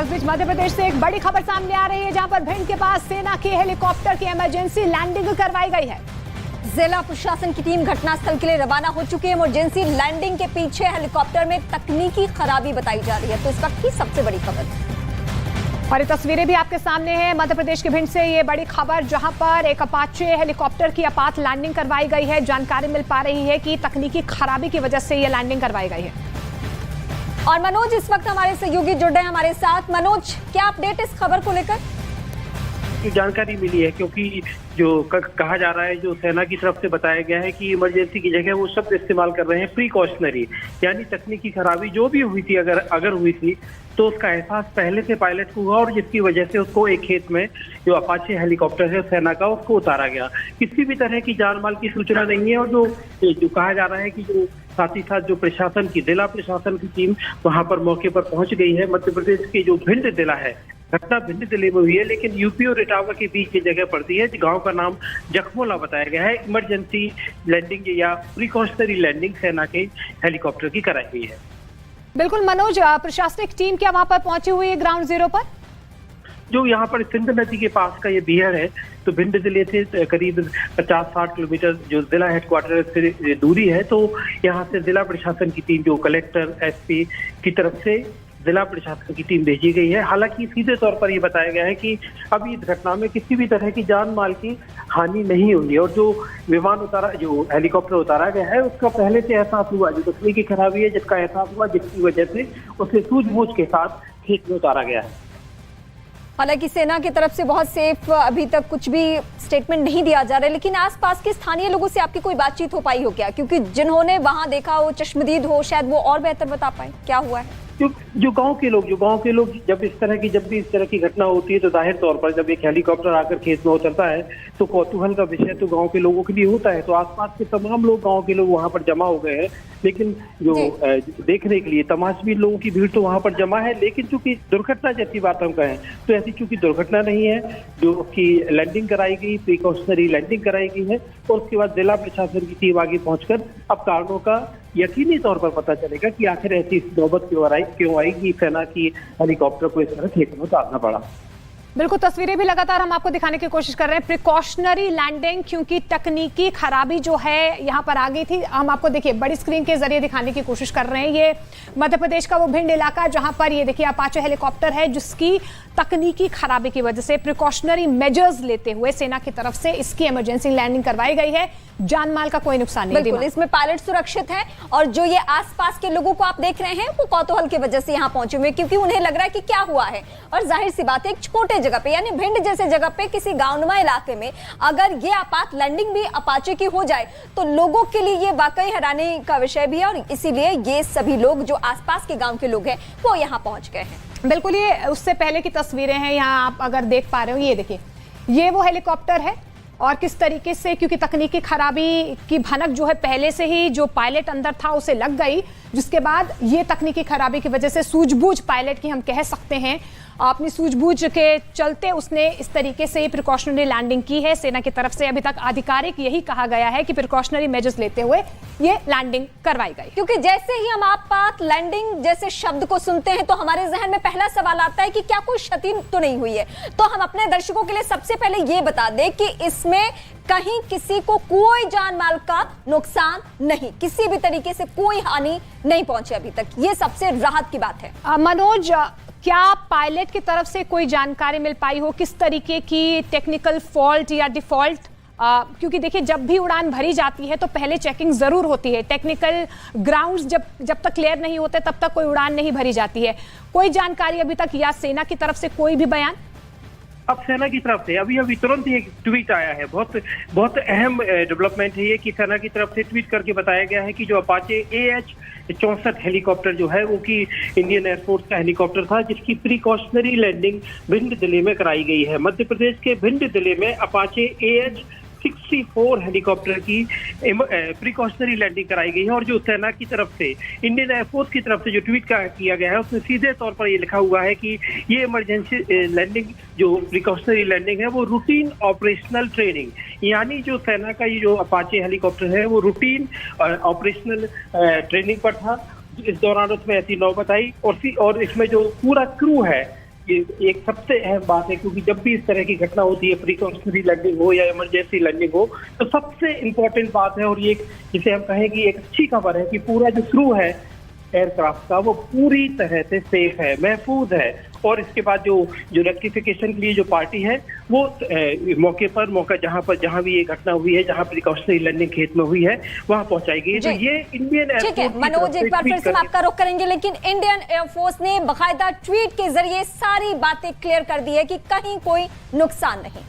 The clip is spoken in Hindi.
और इस बीच मध्य प्रदेश से एक बड़ी खबर सामने आ रही है, जहां पर भिंड के पास सेना के हेलीकॉप्टर की इमरजेंसी लैंडिंग करवाई गई है। जिला प्रशासन की टीम घटनास्थल के लिए रवाना हो चुकी है। इमरजेंसी लैंडिंग के पीछे हेलीकॉप्टर में तकनीकी खराबी बताई जा रही है। तो इस वक्त की सबसे बड़ी खबर और ये तस्वीरें भी आपके सामने हैं। मध्य प्रदेश के भिंड से ये बड़ी खबर, जहां पर एक अपाचे हेलीकॉप्टर की आपात लैंडिंग करवाई गई है। जानकारी मिल पा रही है कि तकनीकी खराबी की वजह से ये लैंडिंग करवाई गई है। और मनोज इस वक्त हमारे सहयोगी जुड़ रहे हैं हमारे साथ। मनोज, क्या अपडेट इस खबर को लेकर? जानकारी मिली है, क्योंकि जो कहा जा रहा है, जो सेना की तरफ से बताया गया है कि इमरजेंसी की जगह वो शब्द इस्तेमाल कर रहे हैं प्रिकॉशनरी, यानी तकनीकी खराबी जो भी हुई थी, अगर हुई थी तो उसका एहसास पहले से पायलट को हुआ और जिसकी वजह से उसको एक खेत में जो अपाचे हेलीकॉप्टर है सेना का, उसको उतारा गया। किसी भी तरह की जान माल की सूचना नहीं है। और जो कहा जा रहा है कि जो साथ ही साथ जो प्रशासन की, जिला प्रशासन की टीम वहां पर मौके पर पहुंच गई है। मध्य प्रदेश की जो भिंड जिला है, घटना भिंड जिले में हुई है, लेकिन यूपी और इटावा के बीच की जगह पड़ती है। गांव का नाम जखमोला बताया गया है। इमरजेंसी लैंडिंग या प्रिकॉशनरी लैंडिंग सेना के हेलीकॉप्टर की कराई गई है। बिल्कुल मनोज, प्रशासनिक टीम क्या वहां पर पहुंची हुई है ग्राउंड जीरो पर? जो यहाँ पर सिंध नदी के पास का ये बिहड़ है, तो भिंड जिले से करीब 50-60 किलोमीटर जो जिला हेडक्वार्टर से दूरी है। तो यहाँ से जिला प्रशासन की टीम, जो कलेक्टर, एसपी की तरफ से जिला प्रशासन की टीम भेजी गई है। हालांकि सीधे तौर पर यह बताया गया है कि अभी इस घटना में किसी भी तरह की जान माल की हानि नहीं हुई है। और जो जो हेलीकॉप्टर उतारा गया है, उसका पहले से एहसास हुआ, जो तकनीकी खराबी है जिसका एहसास हुआ, जिसकी वजह से उसे सूझबूझ के साथ खेत में उतारा गया है। हालांकि सेना की तरफ से बहुत सेफ अभी तक कुछ भी स्टेटमेंट नहीं दिया जा रहा है, लेकिन आसपास के स्थानीय लोगों से आपकी कोई बातचीत हो पाई हो क्या? क्योंकि जिन्होंने वहां देखा हो, चश्मदीद हो, शायद वो और बेहतर बता पाए क्या हुआ है। जो गांव के लोग जब भी इस तरह की घटना होती है, तो जाहिर तौर पर जब एक हेलीकॉप्टर आकर खेत में उतरता है तो कौतूहल का विषय तो गांव के लोगों के लिए होता है। तो आसपास के तमाम लोग, गांव के लोग वहां पर जमा हो गए हैं। लेकिन जो देखने के लिए तमाशबीन लोगों की भीड़ तो वहां पर जमा है। लेकिन चूंकि दुर्घटना जैसी बात हम कहें तो ऐसी चूंकि दुर्घटना नहीं है, जो की लैंडिंग कराई गई, प्रिकॉशनरी लैंडिंग कराई गई है। और उसके बाद जिला प्रशासन की टीम आगे पहुंचकर अब कारणों का यकीनी तौर पर पता चलेगा कि आखिर ऐसी नौबत क्यों आई कि सेना की हेलीकॉप्टर को इस तरह खेत में उतारना पड़ा। बिल्कुल, तस्वीरें भी लगातार हम आपको दिखाने की कोशिश कर रहे हैं। प्रिकॉशनरी लैंडिंग, क्योंकि तकनीकी खराबी जो है यहाँ पर आ गई थी। हम आपको देखिए बड़ी स्क्रीन के जरिए दिखाने की कोशिश कर रहे हैं। ये मध्य प्रदेश का वो भिंड इलाका, जहां पर ये देखिए अपाचे हेलीकॉप्टर है, जिसकी तकनीकी खराबी की वजह से प्रिकॉशनरी मेजर्स लेते हुए सेना की तरफ से इसकी इमरजेंसी लैंडिंग करवाई गई है। जान माल का कोई नुकसान नहीं। बिल्कुल, इसमें पायलट सुरक्षित है। और जो ये आसपास के लोगों को आप देख रहे हैं, वो कौतूहल की वजह से यहाँ पहुंचे हुए, क्योंकि उन्हें लग रहा है कि क्या हुआ है। और जाहिर सी बात है, एक छोटे जगह पे, यानी भिंड जैसे जगह पे, किसी गांवनुमा इलाके में अगर ये आपात लैंडिंग भी अपाचे की हो जाए तो लोगों के लिए ये वाकई हैरानी का विषय भी है। और इसीलिए ये सभी लोग, जो आसपास के गांव के लोग हैं, वो यहाँ पहुंच गए हैं। बिल्कुल, ये उससे पहले की तस्वीरें हैं। यहाँ आप अगर देख पा रहे हो, ये देखिए, ये वो हेलीकॉप्टर है। और किस तरीके से, क्योंकि तकनीकी खराबी की भनक जो है पहले से ही जो पायलट अंदर था उसे लग गई, जिसके बाद ये तकनीकी खराबी की वजह से सूझबूझ पायलट की हम कह सकते हैं, अपनी सूझबूझ के चलते उसने इस तरीके से प्रिकॉशनरी लैंडिंग की है। सेना की तरफ से अभी तक आधिकारिक यही कहा गया है कि प्रिकॉशनरी मेजर्स लेते हुए ये लैंडिंग करवाई गई। क्योंकि जैसे ही हम आपात लैंडिंग जैसे शब्द को सुनते हैं तो हमारे जहन में पहला सवाल आता है कि क्या कोई क्षति तो नहीं हुई है। तो हम अपने दर्शकों के लिए सबसे पहले ये बता दें कि इसमें कहीं किसी को कोई जान माल का नुकसान नहीं, किसी भी तरीके से कोई हानि नहीं पहुंची अभी तक। ये सबसे राहत की बात है। मनोज, क्या पायलट की तरफ से कोई जानकारी मिल पाई हो किस तरीके की टेक्निकल फॉल्ट या डिफॉल्ट? क्योंकि देखिए, जब भी उड़ान भरी जाती है तो पहले चेकिंग जरूर होती है। टेक्निकल ग्राउंड्स जब तक क्लियर नहीं होते तब तक कोई उड़ान नहीं भरी जाती है। कोई जानकारी अभी तक, या सेना की तरफ से कोई भी बयान? अब सेना की तरफ से अभी तुरंत ही एक ट्वीट आया है। बहुत अहम डेवलपमेंट है ये कि सेना की तरफ से ट्वीट करके बताया गया है कि जो अपाचे AH-64 हेलीकॉप्टर जो है, वो की इंडियन एयरफोर्स का हेलीकॉप्टर था, जिसकी प्रिकॉशनरी लैंडिंग भिंड जिले में कराई गई है। मध्य प्रदेश के भिंड जिले में अपाचे AH-64 हेलीकॉप्टर की प्रिकॉशनरी लैंडिंग कराई गई है। और जो सेना की तरफ से, इंडियन एयरफोर्स की तरफ से जो ट्वीट किया गया है, उसमें सीधे तौर पर ये लिखा हुआ है कि ये इमरजेंसी लैंडिंग, जो प्रिकॉशनरी लैंडिंग है, वो रूटीन ऑपरेशनल ट्रेनिंग, यानी जो सेना का ये जो अपाचे हेलीकॉप्टर है वो रूटीन ऑपरेशनल ट्रेनिंग पर था। इस दौरान उसमें ऐसी नौबत आई और इसमें जो पूरा क्रू है, ये एक सबसे अहम बात है, क्योंकि जब भी इस तरह की घटना होती है, प्रिकॉशनरी लैंडिंग हो या इमरजेंसी लैंडिंग हो, तो सबसे इम्पोर्टेंट बात है, और ये जिसे हम कहें कि एक अच्छी खबर है कि पूरा जो क्रू है एयरक्राफ्ट का वो पूरी तरह से सेफ है, महफूज है। और इसके बाद जो रेक्टिफिकेशन के लिए जो पार्टी है वो मौका जहां भी ये घटना हुई है, जहां प्रिकॉशनरी लैंडिंग खेत में हुई है, वहां पहुंचाई गई है। तो ये इंडियन ठीक है मनोज, एक बार फिर से हम आपका रुख करेंगे, लेकिन इंडियन एयरफोर्स ने बाकायदा ट्वीट के जरिए सारी बातें क्लियर कर दी है कि कहीं कोई नुकसान नहीं।